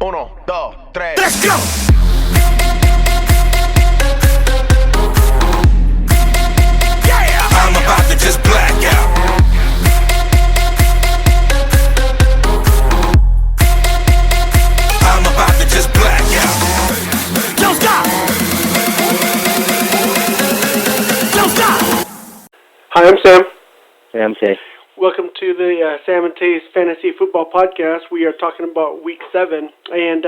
Uno, dos, tres. Let's go! Yeah! I'm about to just black out. I'm about to just black out. Don't stop! Don't stop! Hi, I'm Sam. Hey, I'm Tay. Welcome to the Sam and Tay's Fantasy Football Podcast. We are talking about Week 7. And,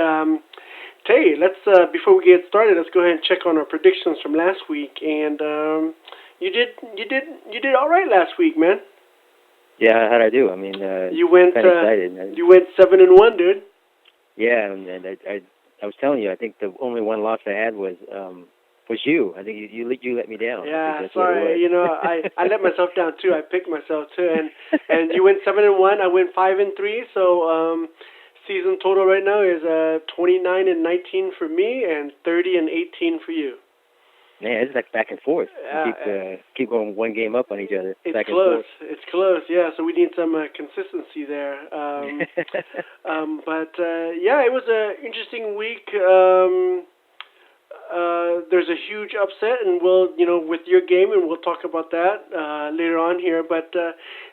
Tay, let's before we get started, let's go ahead and check on our predictions from last week. And you did all right last week, man. Yeah, how'd I do? I mean, You went kind of excited. You went 7-1, dude. Yeah, and I was telling you, I think the only one loss I had was you. I think you let me down. Yeah, sorry. You know, I let myself down too. I picked myself too, and you went 7-1. I went 5-3. So season total right now is 29-19 for me and 30-18 for you. Man, it's like back and forth. Keep going one game up on each other. It's back close. And forth. It's close. Yeah. So we need some consistency there. But yeah, it was an interesting week. There's a huge upset, and with your game, and we'll talk about that later on here. But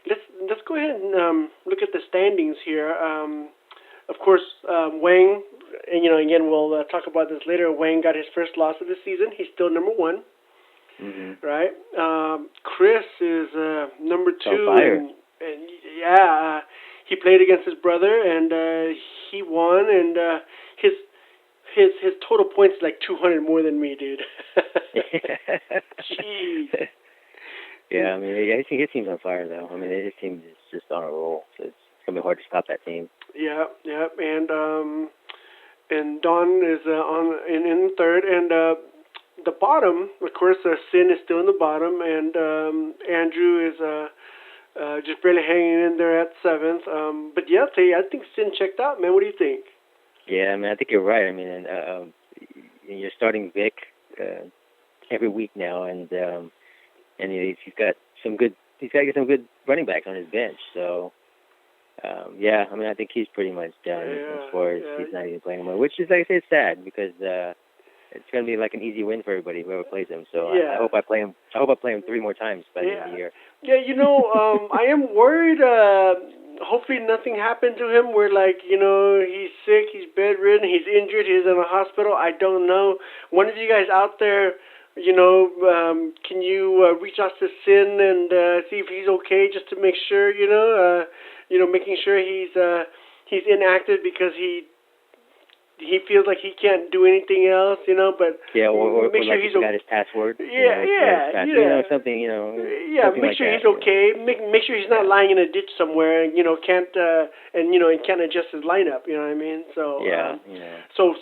let's go ahead and look at the standings here. Of course, Wang, and again we'll talk about this later. Wang got his first loss of the season. He's still number one, right? Chris is number two, on fire. and yeah, he played against his brother, and he won, and his total points is like 200 more than me, dude. Jeez. Yeah, I mean, his team's on fire though. I mean, his team is just on a roll, so it's gonna be hard to stop that team. Yeah, and Don is in third, and the bottom, of course, Sin is still in the bottom, and Andrew is just barely hanging in there at seventh. But yeah, I think Sin checked out, man. What do you think? Yeah, I mean, I think you're right. I mean, you're starting Vic every week now, and he's got some good running backs on his bench. So, yeah, I mean, I think he's pretty much done as far as he's not even playing anymore. Which is, like I say, sad because it's going to be like an easy win for everybody whoever plays him. So I hope I play him. I hope I play him 3 more times by the end of the year. Yeah, I am worried. Hopefully nothing happened to him where, he's sick, he's bedridden, he's injured, he's in a hospital. I don't know. One of you guys out there, can you reach out to Sin and see if he's okay, just to make sure, making sure he's inactive because he feels like he can't do anything else, but or make sure like he's got his password. something, something make like sure that. he's okay. Make sure he's not lying in a ditch somewhere, and can't can't adjust his lineup. You know what I mean? So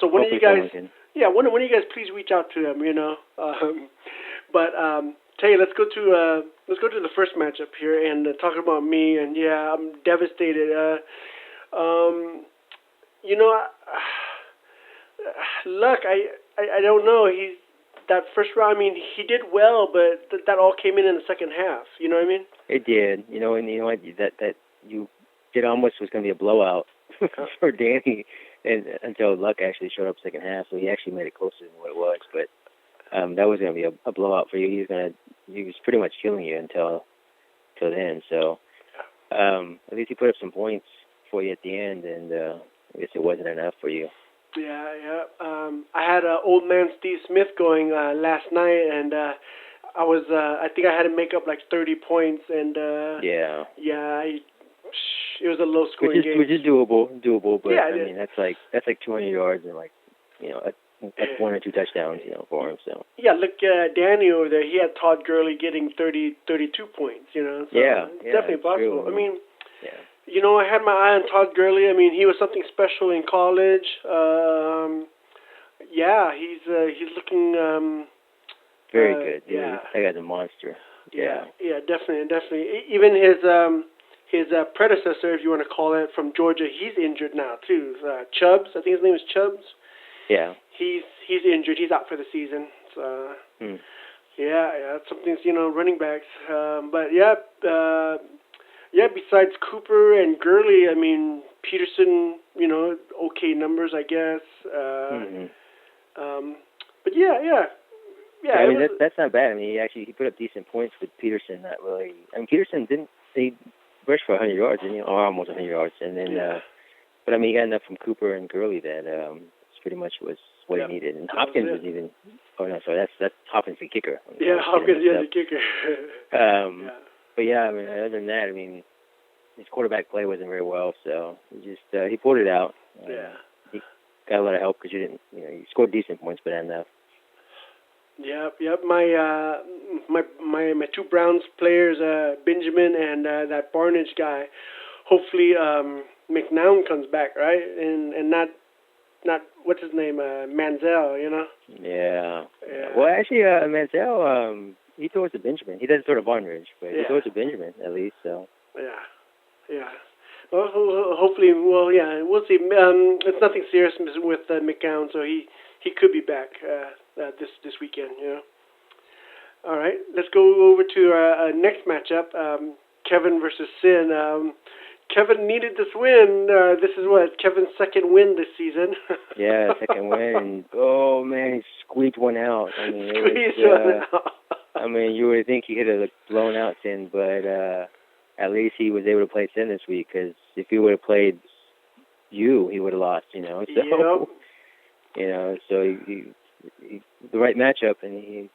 so one of you guys, one of you guys, please reach out to him. But tell you, let's go to the first matchup here and talk about me. And yeah, I'm devastated. Luck, I don't know. He's that first round. I mean, he did well, but that all came in the second half. You know what I mean? It did. And you know what? It almost was going to be a blowout for Danny, and until Luck actually showed up second half. So he actually made it closer than what it was. But that was going to be a blowout for you. He was pretty much killing you until then. So at least he put up some points for you at the end, and I guess it wasn't enough for you. Yeah. I had old man Steve Smith going last night, and I think I had to make up like 30 points, and it was a low scoring game. Which is doable, but yeah, I mean that's like 200 yards and that's 1 or 2 touchdowns, for him. So yeah, look, Danny over there, he had Todd Gurley getting 32 points. So it's definitely possible. True. I mean. I had my eye on Todd Gurley. I mean, he was something special in college. He's looking very good. Yeah, that guy's a monster. Yeah, definitely. Even his predecessor, if you want to call it, from Georgia, he's injured now too. Chubbs, I think his name is Chubbs. Yeah. He's injured. He's out for the season. So. Yeah, something's running backs. But yeah. Yeah, besides Cooper and Gurley, I mean Peterson, okay numbers, I guess. Hmm. But yeah, Yeah, I it mean was. that's not bad. I mean he put up decent points with Peterson. Not really. I mean Peterson didn't he rushed for 100 yards, didn't he? Or almost 100 yards, and then Yeah. but I mean he got enough from Cooper and Gurley that it's pretty much was what Yep, he needed. And that Hopkins was was it. even. Oh no, sorry, that's Hopkins the kicker. Yeah, Hopkins, Getting yeah, the mixed kicker. up. Yeah. But yeah, I mean other than that, I mean his quarterback play wasn't very well, so he pulled it out. Yeah. He got a lot of help because you scored decent points, but not enough. Yep. My two Browns players, Benjamin and that Barnage guy. Hopefully, McNown comes back, right? And not what's his name, Manziel. Yeah. Yeah. Well, actually, Manziel, he throws to Benjamin. He doesn't throw to Barnridge, but he Yeah. throws to Benjamin at least. So. Yeah. Well, hopefully, yeah, we'll see. It's nothing serious with McCown, so he could be back this weekend. All right, let's go over to our next matchup. Kevin versus Sin. Kevin needed this win. This is Kevin's second win this season. Yeah, second win. And, oh man, he squeaked one out. I mean, Squeezed one out. I mean, you would think he could have blown out Sin, but at least he was able to play Sin this week. Because if he would have played you, he would have lost. So Yep. So he the right matchup, and he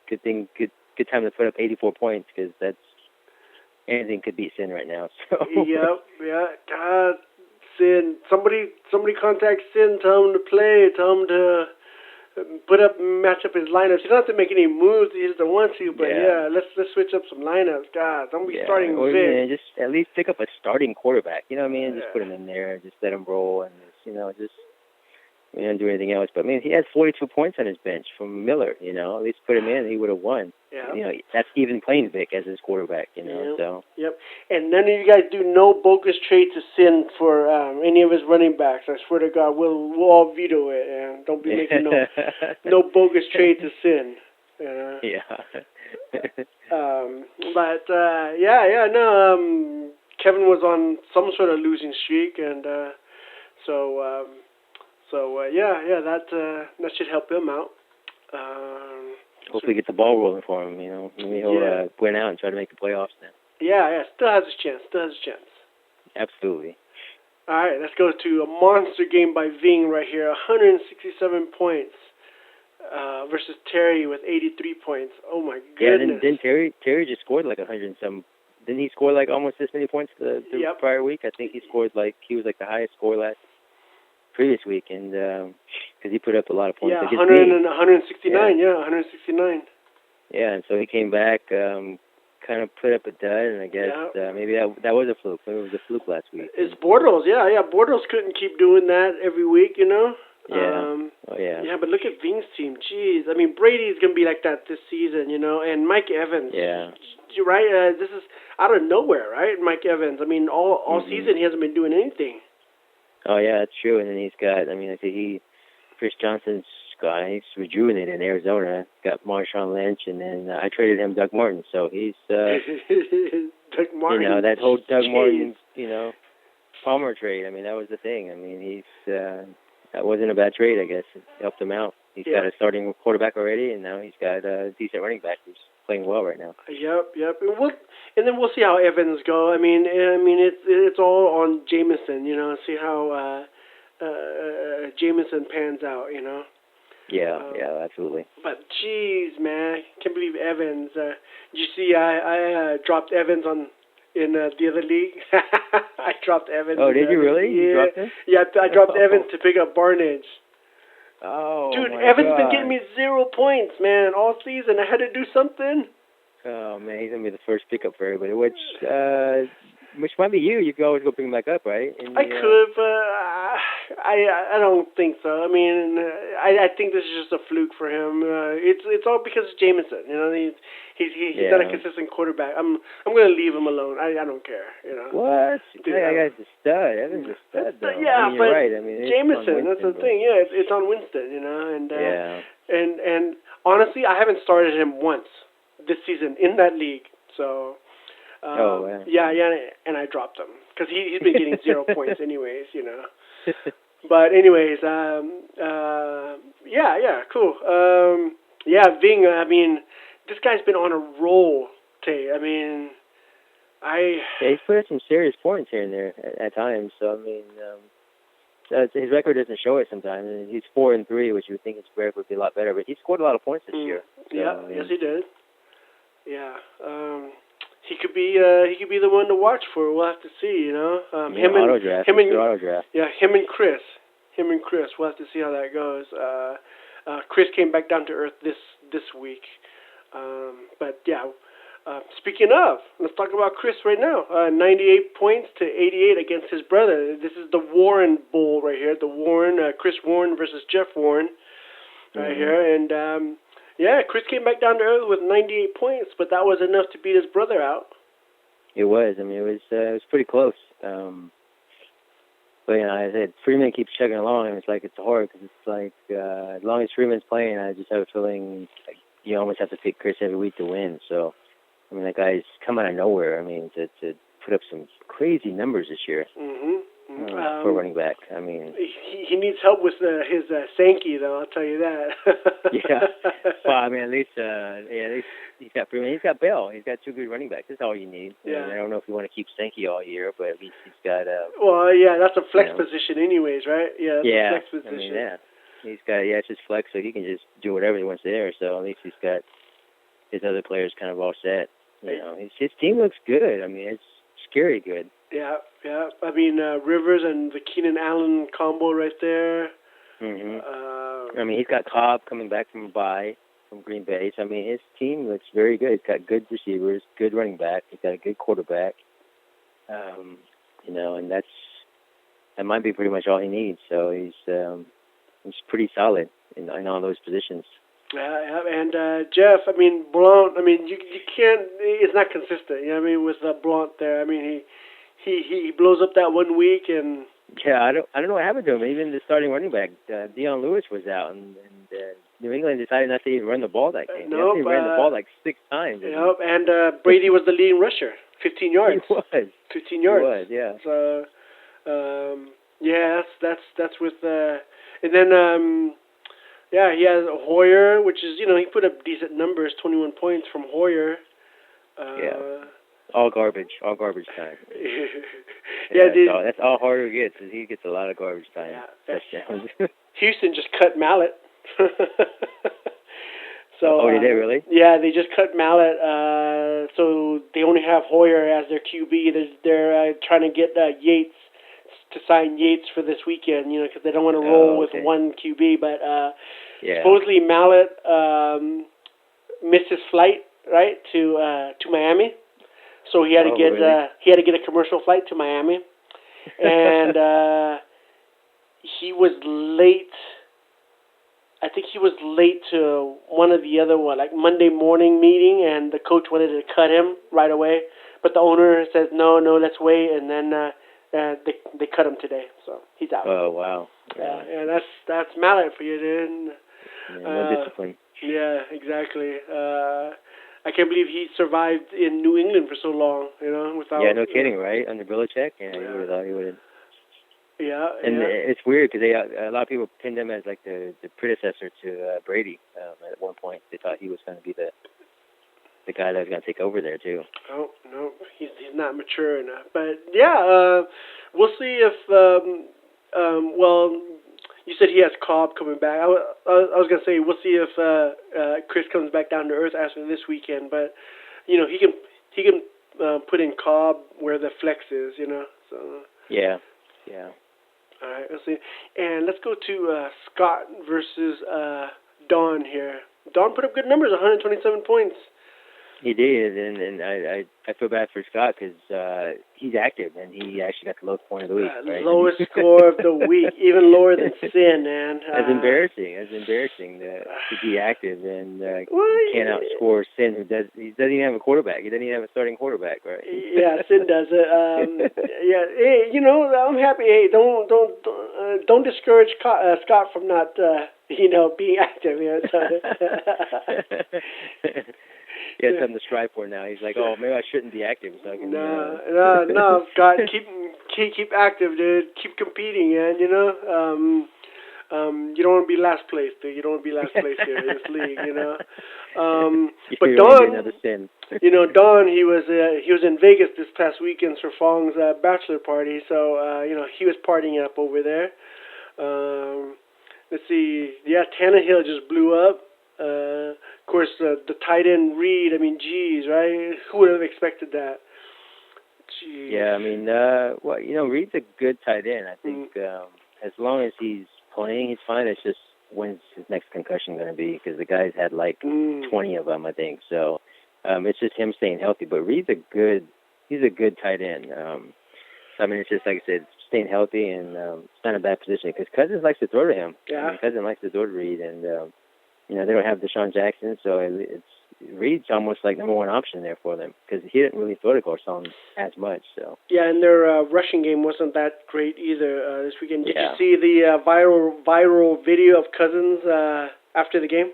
good time to put up 84 points because that's anything could beat Sin right now. So. Yep. Yeah. God, Sin. Somebody contact Sin. Tell him to play. Tell him to match up his lineups. He doesn't have to make any moves. He doesn't want to, but let's switch up some lineups. God, don't be starting or, Vic. Just at least pick up a starting quarterback. You know what I mean? Yeah. Just put him in there. Just let him roll, and we didn't do anything else. But I mean, he had 42 points on his bench from Miller. At least put him in, he would have won. Yeah. That's even playing Vic as his quarterback. Yep. So. Yep. And none of you guys do no bogus trade to Sin for any of his running backs. I swear to God, we'll all veto it. And don't be making no bogus trade to Sin. Yeah. Kevin was on some sort of losing streak, and that should help him out. Hopefully get the ball rolling for him, Maybe he'll win out and try to make the playoffs then. Yeah, still has a chance. Absolutely. All right, let's go to a monster game by Ving right here. 167 points versus Terry with 83 points. Oh my goodness. Yeah, then Terry just scored like 100 and some. Didn't he score like almost this many points the prior week? I think he scored he was like the highest score previous week, and because he put up a lot of points. Yeah, 169. Yeah, 169. Yeah, and so he came back, kind of put up a dud, and I guess maybe that was a fluke. Maybe it was a fluke last week. It's Bortles. Yeah. Bortles couldn't keep doing that every week, Yeah. Yeah, but look at Ving's team. Jeez, I mean Brady's gonna be like that this season, and Mike Evans. Yeah. You're right. This is out of nowhere, right? Mike Evans. I mean, all season he hasn't been doing anything. Oh yeah, that's true. And then he's got. I mean, Chris Johnson's guy. He's rejuvenated in Arizona. Got Marshawn Lynch, and then I traded him Doug Martin. So he's. Doug Martin. That whole Doug Martin, Palmer trade. I mean, that was the thing. I mean, that wasn't a bad trade. I guess it helped him out. He's got a starting quarterback already, and now he's got a decent running back who's playing well right now. Yep. And then we'll see how Evans go. I mean, it's all on Jameson. See how Jameson pans out. Yeah, absolutely. But geez, man, can't believe Evans. Did you see? I dropped Evans in the other league. I dropped Evans. Oh, did you really? Yeah. You dropped him? Yeah, I dropped Evans to pick up Barnage. Oh, dude, my Evans God. been getting me 0 points, man, all season. I had to do something. Oh man, he's gonna be the first pickup for everybody. Which might be you. You can always go pick him back up, right? I could, but I don't think so. I mean, I think this is just a fluke for him. It's all because of Jameson. He's not a consistent quarterback. I'm gonna leave him alone. I don't care. What? Dude, that guy's a stud. Evans a stud, though. Yeah, you're but right. I mean, Jameson. That's the thing. Yeah, it's on Winston. And honestly, I haven't started him once this season in that league. So Wow. Yeah, and I dropped him because he's been getting 0 points anyways, you know. But anyways, yeah, cool. Yeah, Ving. I mean, this guy's been on a roll, Tay. I mean, Yeah, he's put up some serious points here and there at times. So I mean, his record doesn't show it sometimes. And he's 4-3, which you would think his record would be a lot better. But he scored a lot of points this year. So, yeah, I mean, yes, he did. Yeah, he could be the one to watch for. We'll have to see. You know, him and auto draft. yeah, him and Chris. We'll have to see how that goes. Chris came back down to earth this week. But yeah, speaking of, let's talk about Chris right now. 98 points to 88 against his brother. This is the Warren Bowl right here. The Warren, Chris Warren versus Jeff Warren right here. And yeah, Chris came back down to earth with 98 points, but that was enough to beat his brother out. It was. I mean, it was pretty close. But you know, I said Freeman keeps chugging along, and it's like it's hard because it's like as long as Freeman's playing, I just have a feeling like you almost have to pick Chris every week to win. So, I mean, that guy's come out of nowhere. I mean, to put up some crazy numbers this year for running back. I mean, he needs help with his Sankey, though. I'll tell you that. Yeah. Well, I mean, at least he's got Freeman. He's got Bell. He's got 2 good running backs. That's all you need. Yeah. I mean, I don't know if you want to keep Sankey all year, but at least he's got. Well, yeah, that's a flex position, anyways, right? Yeah. That's a flex position. I mean, yeah. He's got it's just flex, so he can just do whatever he wants there. So at least he's got his other players kind of all set. You know, his team looks good. I mean, it's scary good. Yeah. I mean, Rivers and the Keenan Allen combo right there. I mean, he's got Cobb coming back from a bye from Green Bay. So, I mean, his team looks very good. He's got good receivers, good running back. He's got a good quarterback. You know, and that might be pretty much all he needs. So he's pretty solid in all those positions. Yeah, and Jeff, I mean, Blount, I mean, you can't, it's not consistent, you know what I mean, with Blount there. I mean, he blows up that 1 week and... Yeah, I don't know what happened to him. Even the starting running back, Dion Lewis, was out, and New England decided not to even run the ball that game. Nope, they ran the ball like 6 times. Yep, and Brady was the leading rusher, 15 yards. He was. 15 yards. He was, yeah. So, yeah, that's with... and then... yeah, he has Hoyer, which is, you know, he put up decent numbers, 21 points from Hoyer. All garbage time. That's all Hoyer gets. Is he gets a lot of garbage time. Touchdowns. Houston just cut Mallett. So. Did they really? Yeah, they just cut Mallett. So they only have Hoyer as their QB. They're trying to get Yates to sign Yates for this weekend, you know, because they don't want to roll with one QB. But supposedly Mallett missed his flight to Miami, so he had to get a commercial flight to Miami, and he was late. I think he was late to one of the other like Monday morning meeting, and the coach wanted to cut him right away, but the owner says no, let's wait, and then. They cut him today, so he's out. Oh wow! Yeah, that's Mallett for you, dude. No discipline. Yeah, exactly. I can't believe he survived in New England for so long. You know, without. Yeah, no kidding, right? Under Belichick, you would have thought he would have. Yeah, and it's weird because a lot of people pinned him as like the predecessor to Brady. At one point, they thought he was going to be the guy that was going to take over there too. Oh no, he's not mature enough. But yeah, we'll see if. Well, you said he has Cobb coming back. I was going to say we'll see if Chris comes back down to earth after this weekend. But you know he can put in Cobb where the flex is. You know, so. Yeah. All right, let's see, and let's go to Scott versus Don here. Don put up good numbers, 127 points. He did, and I feel bad for Scott because he's active, and he actually got the lowest point of the week. Right? Lowest score of the week, even lower than Sin, man. That's embarrassing. That's embarrassing to be active and can't outscore Sin, who he doesn't even have a quarterback. He doesn't even have a starting quarterback, right? Yeah, Sin does it. Yeah, hey, you know, I'm happy. Hey, don't discourage Scott from not being active. You know, so. He has something to strive for now. He's like, oh, maybe I shouldn't be active, so I can. No, Scott, keep active, dude. Keep competing, man. You know, you don't want to be last place, dude. You don't want to be last place here in this league, you know. But You don't Don, wanna be another sin. you know, Don, he was in Vegas this past weekend for Fong's bachelor party, so you know, he was partying up over there. Let's see, yeah, Tannehill just blew up. Of course, the tight end Reed. I mean, geez, right? Who would have expected that? Jeez. Yeah, I mean, well, you know, Reed's a good tight end. I think as long as he's playing, he's fine. It's just when's his next concussion going to be? Because the guy's had like 20 of them, I think. So it's just him staying healthy. But Reed's he's a good tight end. So I mean, it's just like I said, staying healthy, and it's not a bad position because Cousins likes to throw to him. Yeah. I mean, Cousins likes to throw to Reed, and you know, they don't have Deshaun Jackson, so it's Reed's almost like number one option there for them because he didn't really throw to Garcon as much. So yeah, and their rushing game wasn't that great either this weekend. Did Yeah. you see the viral video of Cousins after the game?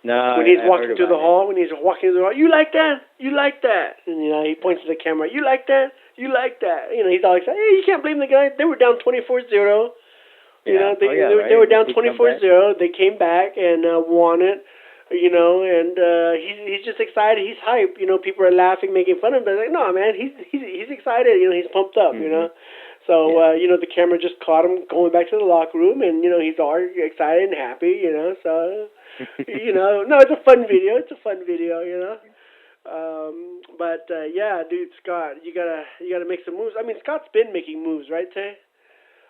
no, When he's I walking heard through the about hall, when he's walking through the hall, you like that? You like that? And you know, he points to the camera. You like that? You like that? You know, he's always like, hey, you can't blame the guy. They were down 24-0. You Yeah. know, they Right? they were down Big comeback. 24-0. They came back and won it. You know, and he's just excited. He's hyped. You know, people are laughing, making fun of him. But like, no, man, he's excited. You know, he's pumped up. You know, so you know, the camera just caught him going back to the locker room, and you know, he's all excited and happy. You know, so you know, no, it's a fun video. It's a fun video. You know. But yeah, dude, Scott, you gotta make some moves. I mean, Scott's been making moves, right, Tay?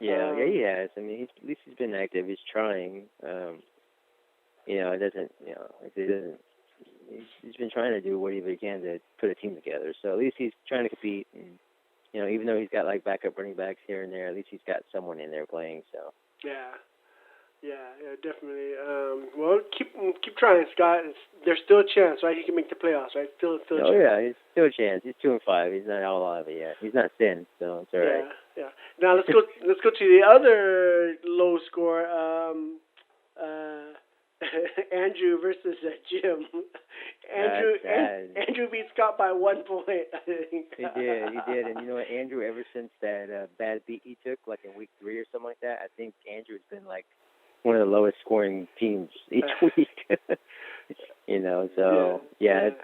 Yeah, he has. I mean, at least he's been active. He's trying. You know, it doesn't. You know, it doesn't. He's been trying to do whatever he can to put a team together. So at least he's trying to compete. And, you know, even though he's got like backup running backs here and there, at least he's got someone in there playing. So. Yeah, definitely. Well, keep trying, Scott. There's still a chance, right? He can make the playoffs, right? Still a chance. Oh yeah, he's still a chance. He's 2-5. He's not all out of it yet. He's not thin, so it's all right. Yeah. Now let's go to the other low score. Andrew versus Jim. Andrew beat Scott by 1 point, I think. He did. And you know what, Andrew, ever since that bad beat he took, like in week 3 or something like that, I think Andrew's been like one of the lowest scoring teams each week. You know, so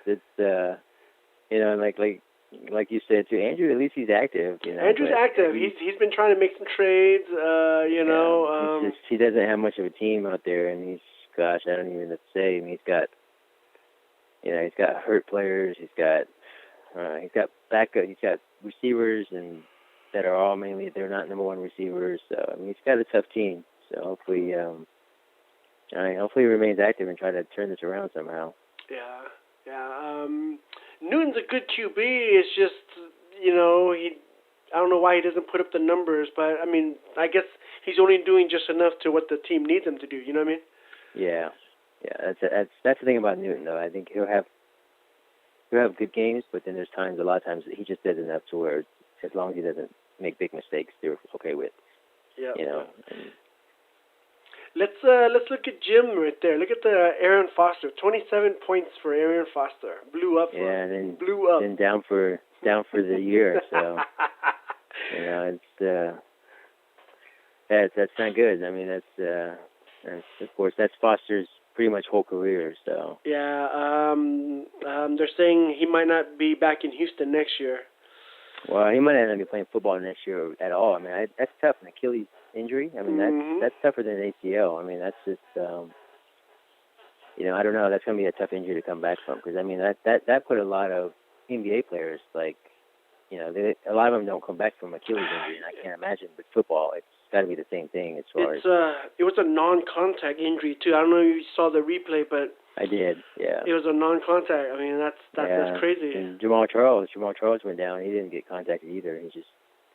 it's you know, like you said too, Andrew, at least he's active. You know, Andrew's active. He's been trying to make some trades. You know, it's just, he doesn't have much of a team out there, and gosh, I don't even know what to say. I mean, he's got hurt players. He's got backup. He's got receivers, and that are all mainly they're not number one receivers. So I mean, he's got a tough team. So hopefully, hopefully he remains active and try to turn this around somehow. Yeah. Newton's a good QB. It's just, you know, I don't know why he doesn't put up the numbers, but I mean, I guess he's only doing just enough to what the team needs him to do. You know what I mean? Yeah. That's the thing about Newton, though. I think he'll have good games, but then there's a lot of times that he just does enough to where, as long as he doesn't make big mistakes, they're okay with. Yeah. You know. Let's look at Jim right there. Look at the Aaron Foster. 27 points for Aaron Foster. Blew up. Blew up. Then down for the year. So you know, that's not good. I mean, that's of course that's Foster's pretty much whole career. So yeah, they're saying he might not be back in Houston next year. Well, he might not be playing football next year at all. I mean, that's tough. An Achilles injury. I mean, that's tougher than an ACL. I mean, that's just you know, I don't know. That's going to be a tough injury to come back from because I mean that put a lot of NBA players like, you know, a lot of them don't come back from Achilles injury, and I can't imagine. But football, it's got to be the same thing as far as. It was a non-contact injury too. I don't know if you saw the replay, but. I did, yeah. It was a non-contact. I mean, that's crazy. And Jamal Charles went down. He didn't get contacted either. He just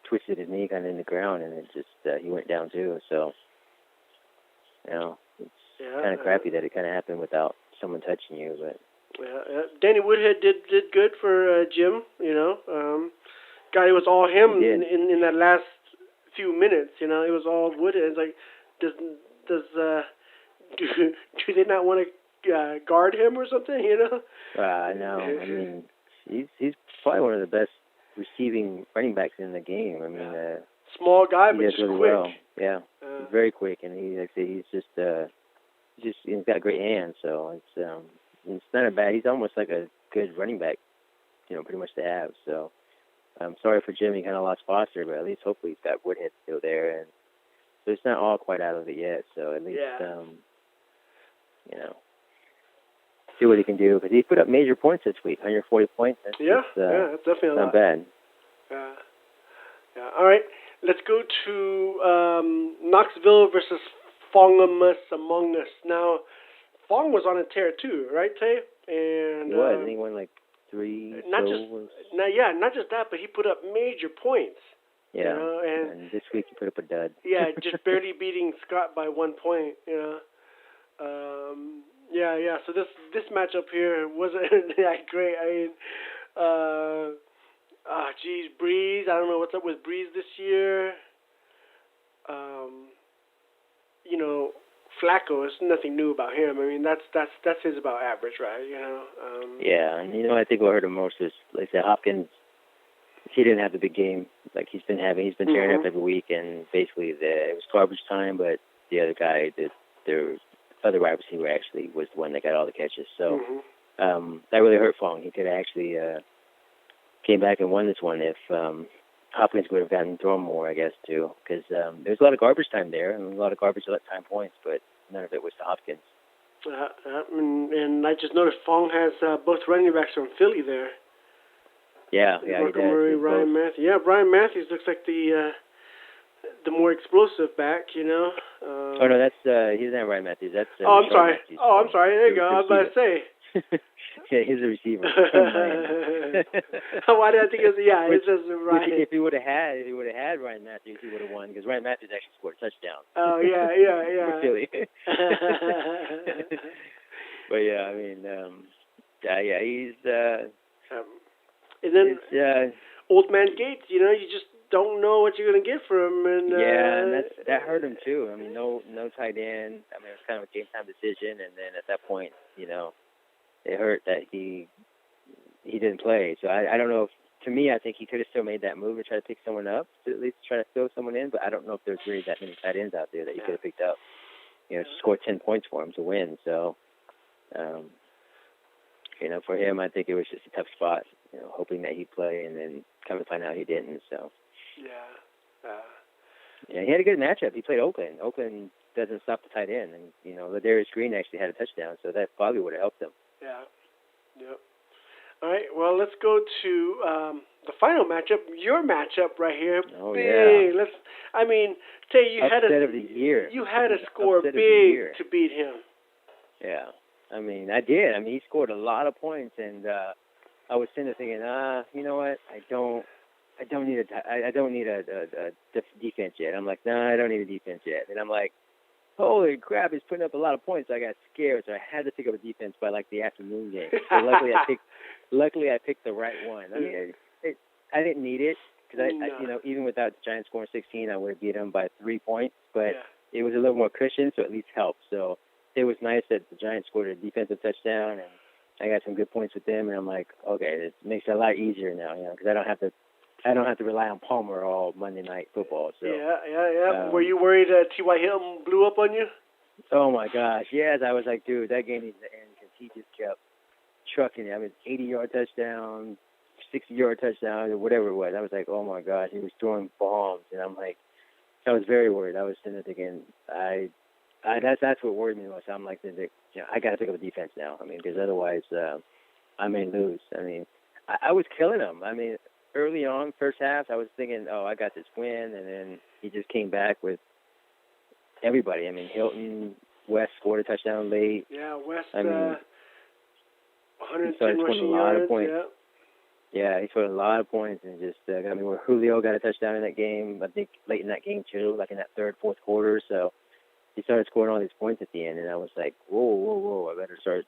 twisted his knee kind of in the ground, and it just he went down too. So, you know, it's kind of crappy that it kind of happened without someone touching you. But Danny Woodhead did good for Jim. You know, God, it was all him in that last few minutes. You know, it was all Woodhead. It's like, do they not want to guard him or something, you know? No, I mean, he's probably one of the best receiving running backs in the game. I mean, Small guy, he but does just really quick. well. Yeah, he's very quick, and like I say, he's got great hands. So it's not a bad. He's almost like a good running back, pretty much to have. So I'm sorry for Jimmy, kind of lost Foster, but at least hopefully he's got Woodhead still there, and so it's not all quite out of it yet. So at least see what he can do, because he put up major points this week, 140 points. That's that's definitely a lot. not bad. Yeah. All right, let's go to Knoxville versus Fongamus Among Us. Now, Fong was on a tear too, right, Tay? And He was. He won like 3. not just that, but he put up major points. Yeah. And this week he put up a dud. Yeah, just barely beating Scott by 1 point. So this matchup here wasn't that great. I mean, Breeze. I don't know what's up with Breeze this year. Flacco, it's nothing new about him. I mean, that's his about average, right? Yeah, and I think what hurt him most is, like I said, Hopkins. He didn't have the big game like he's been having. He's been tearing up every week, and basically it was garbage time. But the other guy, their other wide receiver, actually was the one that got all the catches. So that really hurt Fong. He could have actually came back and won this one if Hopkins would have gotten thrown more, I guess, too, because there's a lot of garbage time there and a lot of garbage time points, but none of it was to Hopkins. And I just noticed Fong has both running backs from Philly there. Yeah, he does. Murray, Ryan Matthews. Yeah, Ryan Matthews looks like the more explosive back, Oh no, that's he doesn't have Ryan Matthews. That's I'm sorry. Matthews. I'm sorry. There you go. I was about to say. Yeah, he's a receiver. Why did I think it was? Yeah, it says Ryan. If he would have had Ryan Matthews, he would have won, because Ryan Matthews actually scored a touchdown. Oh yeah. For Philly. But yeah, I mean, he's. And then Old Man Gates, you just don't know what you're gonna get from him, and that hurt him too. I mean, no tight end. I mean, it was kind of a game time decision, and then at that point, it hurt that he didn't play. So I don't know. To me, I think he could have still made that move to try to pick someone up, to at least try to throw someone in. But I don't know if there's really that many tight ends out there that he could have picked up. To score 10 points for him to win. So, for him, I think it was just a tough spot. Hoping that he'd play, and then come to find out he didn't. So. Yeah, he had a good matchup. He played Oakland. Oakland doesn't stop the tight end, and Ladarius Green actually had a touchdown, so that probably would have helped him. Yeah. Yep. All right. Well, let's go to the final matchup. Your matchup right here. Oh big. yeah. You upset of the year. You had to score upset big to beat him. Yeah. I mean, I did. I mean, he scored a lot of points, and I was sitting there thinking, you know what? I don't need a defense yet. I'm like, no, I don't need a defense yet. And I'm like, holy crap, he's putting up a lot of points. I got scared, so I had to pick up a defense by like the afternoon game. So luckily I picked the right one. I mean, I didn't need it, because even without the Giants scoring 16, I would have beat them by 3 points. But it was a little more cushion, so at least helped. So it was nice that the Giants scored a defensive touchdown, and I got some good points with them. And I'm like, okay, this makes it a lot easier now, because I don't have to rely on Palmer all Monday Night Football. So were you worried T.Y. Hilton blew up on you? Oh my gosh, yes. I was like, dude, that game needs to end, because he just kept trucking it. I mean, 80-yard touchdown, 60-yard touchdown, or whatever it was. I was like, oh my gosh, he was throwing bombs, and I'm like, I was very worried. I was sitting there thinking, that's what worried me most. I'm like, I got to pick up a defense now. I mean, because otherwise, I may lose. I mean, I was killing him. I mean, early on, first half, I was thinking, oh, I got this win, and then he just came back with everybody. I mean, Hilton, West scored a touchdown late. Yeah, West, 110 rushing yards. Points. Yeah, he scored a lot of points, and just, where Julio got a touchdown in that game, I think late in that game too, like in that third, fourth quarter. So he started scoring all these points at the end, and I was like, whoa, I better start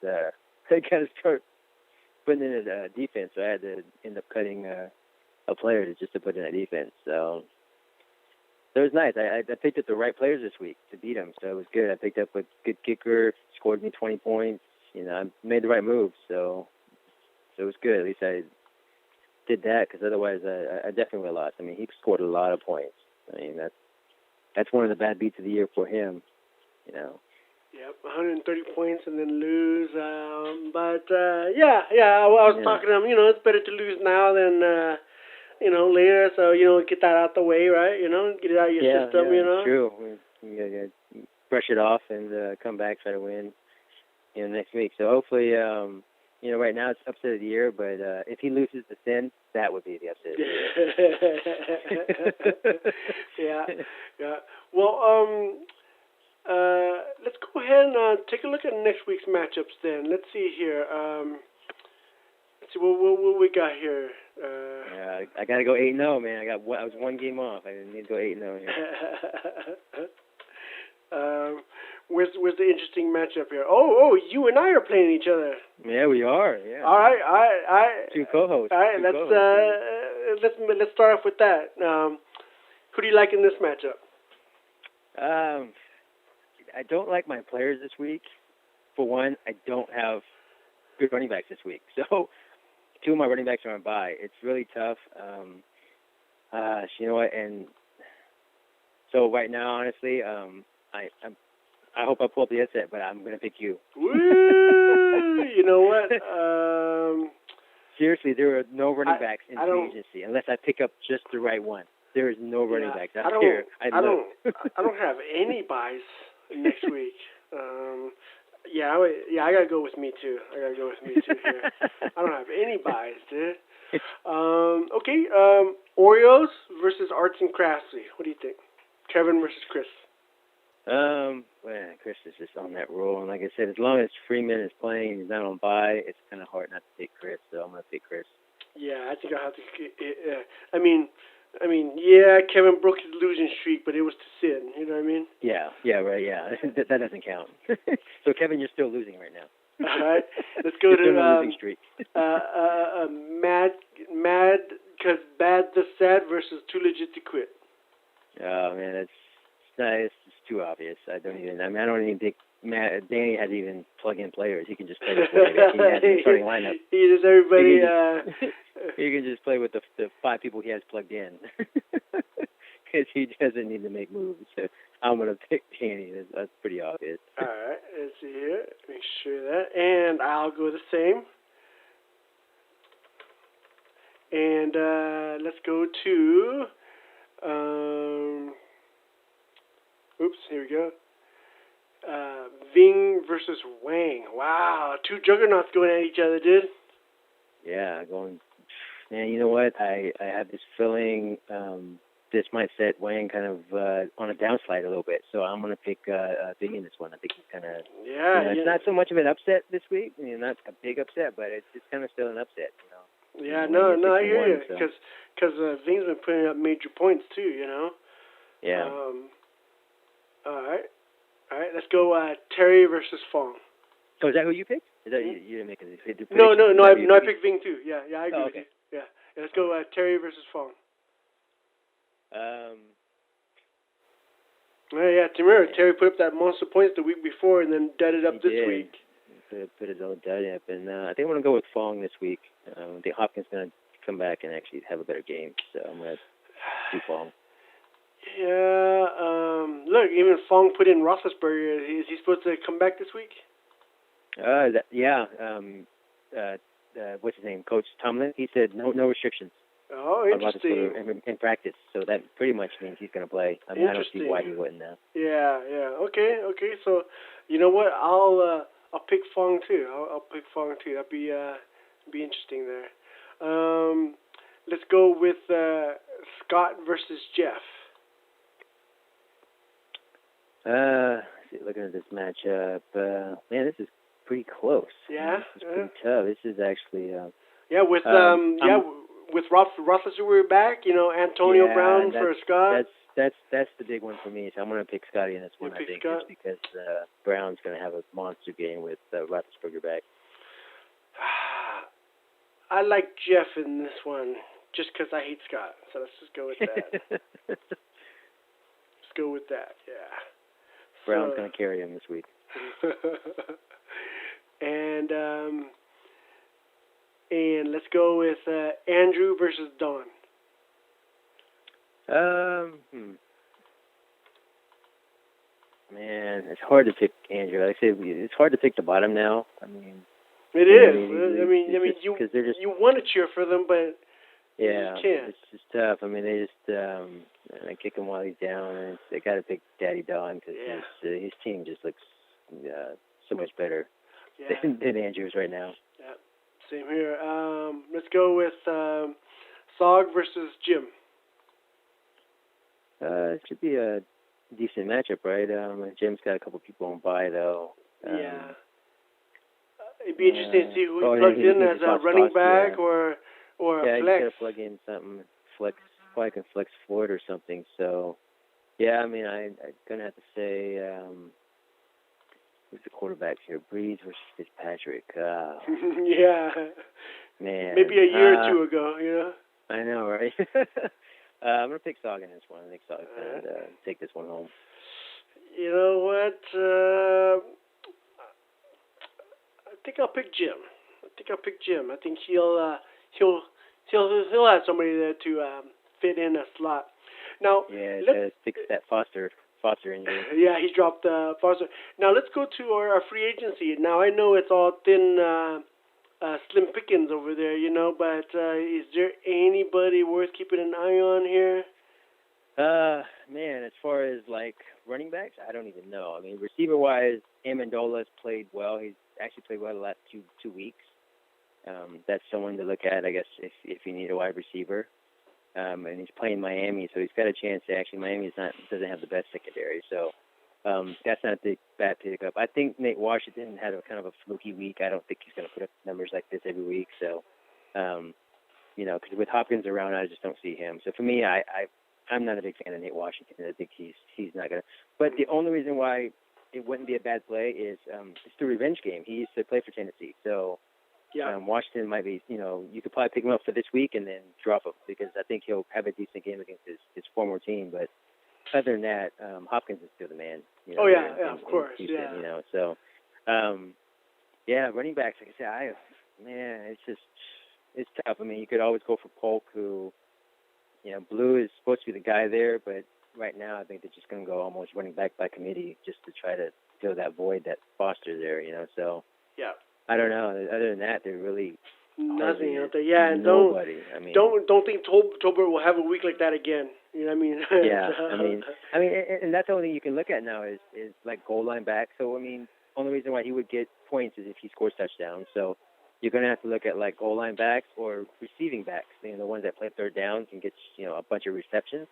putting in a defense. So I had to end up cutting a player just to put in a defense. So it was nice. I picked up the right players this week to beat him, so it was good. I picked up a good kicker, scored me 20 points. I made the right move, so it was good. At least I did that, because otherwise I definitely would have lost. I mean, he scored a lot of points. I mean, that's one of the bad beats of the year for him. Yep, 130 points and then lose. But yeah, I was talking to him. It's better to lose now than later. So get that out the way, right? Get it out of your system. Yeah, true. You brush it off and come back, try to win. Next week. So hopefully, right now it's upset of the year. But if he loses to Sin, that would be the upset of the year. Yeah. Well, let's go ahead and take a look at next week's matchups. Then let's see here. Let's see what we got here. Yeah, I gotta go 8-0, man. I was one game off. I need to go 8-0 here. Where's the interesting matchup here? Oh, you and I are playing each other. Yeah, we are. Yeah. All right. Two co-hosts. All right, let's start off with that. Who do you like in this matchup? I don't like my players this week. For one, I don't have good running backs this week. So, two of my running backs are on bye. It's really tough. You know what? And so right now, honestly, I hope I pull up the headset, but I'm going to pick you. Woo! You know what? Seriously, there are no running backs in free agency unless I pick up just the right one. There is no running backs out here. I don't have any buys next week. I gotta go with me too. Here. I don't have any buys, dude. Okay. Oreos versus Arts and Craftsy. What do you think? Kevin versus Chris. Well, Chris is just on that roll, and like I said, as long as Freeman is playing, he's not on bye, it's kind of hard not to pick Chris. So I'm gonna pick Chris. Yeah, I think I'll have to. I mean, Kevin broke his losing streak, but it was to Sid. You know what I mean? Yeah, right. Yeah, that doesn't count. So Kevin, you're still losing right now. All right, let's go to losing streak. Mad because bad the sad versus Too Legit to Quit. Oh man, it's too obvious. I don't even think Danny has even plug-in players. He can just play with whatever he has in the starting lineup. He just everybody. He can just play with the 5 people he has plugged in, because he doesn't need to make moves. So I'm gonna pick Danny. That's pretty obvious. All right, let's see here. Make sure that, and I'll go the same. And let's go to. Here we go. Ving versus Wang. Wow, 2 juggernauts going at each other, dude. Yeah, man, you know what? I have this feeling this might set Wang kind of on a downslide a little bit. So I'm going to pick Ving in this one. I think he's kind of... It's not so much of an upset this week. I mean, not a big upset, but it's kind of still an upset, Yeah, no, I hear you. Because Ving's been putting up major points, too, Yeah. All right, let's go Terry versus Fong. So is that who you picked? Is that you didn't make a prediction? No, I picked Ving too. Yeah, I agree with you. Yeah, let's go Terry versus Fong. Remember, Terry put up that monster points the week before and then dudded up this week. Put his own dud up, and I think I'm going to go with Fong this week. I think Hopkins is going to come back and actually have a better game, so I'm going to do Fong. Yeah, look, even Fong put in Roethlisberger. Is he supposed to come back this week? What's his name? Coach Tomlin. He said no restrictions. Oh, interesting. In practice, so that pretty much means he's going to play. I mean, I don't see why he wouldn't now. Yeah. Okay. So, you know what? I'll pick Fong too. I'll pick Fong too. That'd be interesting there. Let's go with Scott versus Jeff. Looking at this matchup, man, this is pretty close. Yeah, it's pretty tough. This is actually. With Roethlisberger back, Antonio Brown for Scott. That's the big one for me. So I'm going to pick Scotty in this one. I think just because Brown's going to have a monster game with Roethlisberger back. I like Jeff in this one just because I hate Scott. So let's just go with that. Let's go with that. Yeah. Brown's going to carry him this week. And let's go with Andrew versus Don. Man, it's hard to pick Andrew. Like I say, it's hard to pick the bottom now. I mean, It you know, is. I mean, because they're just, you want to cheer for them, but yeah, you can't. it's just tough. I mean, they just I kick him while he's down, and they got to pick Daddy Don because his team just looks so much better than Andrew's right now. Yeah, same here. Let's go with Sog versus Jim. It should be a decent matchup, right? Jim's got a couple people on bye though. It'd be interesting to see who he plugs he in as a running back or a you flex. gotta plug in something flex. Probably can flex Floyd or something. So, yeah, I mean, I'm gonna have to say, who's the quarterbacks here? Breeze versus Fitzpatrick. Yeah. Man. Maybe a year or two ago, you know. I know, right? I'm gonna pick Sog in this one. I think Sog's gonna take this one home. You know what? I think I'll pick Jim. I think he'll have somebody there to fit in a slot. Now, let's fix that Foster injury. Yeah, he dropped Foster. Now let's go to our free agency. Now I know it's all thin, slim pickings over there, you know, but is there anybody worth keeping an eye on here? Man, as far as like running backs, I don't even know. I mean, receiver wise, Amendola's played well. He's actually played well the last two weeks. That's someone to look at, I guess, if you need a wide receiver. And he's playing Miami, so he's got a chance to actually. Miami doesn't have the best secondary, so that's not a bad pickup. I think Nate Washington had a kind of a fluky week. I don't think he's going to put up numbers like this every week. So, you know, because with Hopkins around, I just don't see him. So for me, I'm not a big fan of Nate Washington. I think he's not going to. But the only reason why it wouldn't be a bad play is it's the revenge game. He used to play for Tennessee, so. Yeah. Washington might be, you know, you could probably pick him up for this week and then drop him because I think he'll have a decent game against his former team. But other than that, Hopkins is still the man. You know, of course. Houston, yeah. You know, so, running backs, like I say, it's tough. I mean, you could always go for Polk, who, you know, Blue is supposed to be the guy there, but right now I think they're just going to go almost running back by committee just to try to fill that void that Foster there, you know, so. Yeah. I don't know. Other than that, they're really nothing out there. Yeah, and nobody. don't think Tolbert will have a week like that again. You know what I mean? Yeah, I mean, and that's the only thing you can look at now is like goal line back. So I mean, only reason why he would get points is if he scores touchdowns. So you're gonna have to look at like goal line backs or receiving backs. You know, the ones that play third downs and get a bunch of receptions.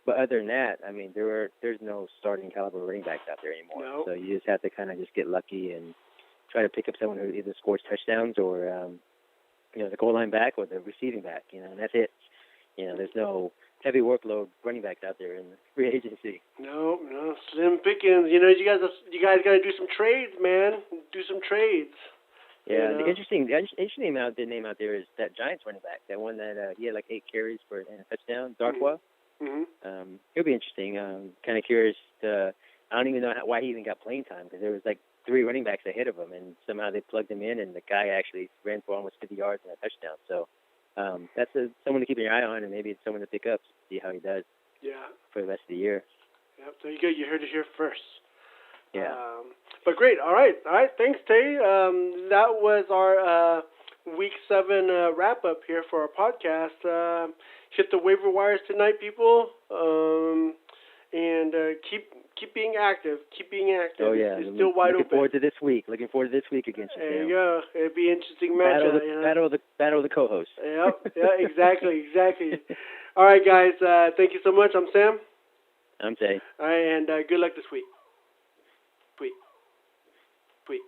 But other than that, I mean, there's no starting caliber running backs out there anymore. No. So you just have to kind of just get lucky and try to pick up someone who either scores touchdowns or, the goal line back or the receiving back, and that's it. You know, there's no heavy workload running backs out there in the free agency. No, slim pickings. You know, you guys got to do some trades, man. Do some trades. Yeah, the interesting name out there is that Giants running back, that one that he had like 8 carries for a touchdown, Darkwa. Mm-hmm. It'll be interesting. Kind of curious. I don't even know why he even got playing time because there was like 3 running backs ahead of him, and somehow they plugged him in, and the guy actually ran for almost 50 yards and a touchdown. So that's someone to keep your eye on, and maybe it's someone to pick up, see how he does. Yeah. For the rest of the year. Yep. There you go. You heard it here first. Yeah. But great. All right. Thanks, Tay. That was our Week 7 wrap up here for our podcast. Hit the waiver wires tonight, people. And keep being active. Keep being active. Oh yeah, it's still wide open. Looking forward to this week against you. There you go. It'd be an interesting matchup. Battle of the co-hosts. Yep. Yeah. Exactly. All right, guys. Thank you so much. I'm Sam. I'm Tay. All right, and good luck this week.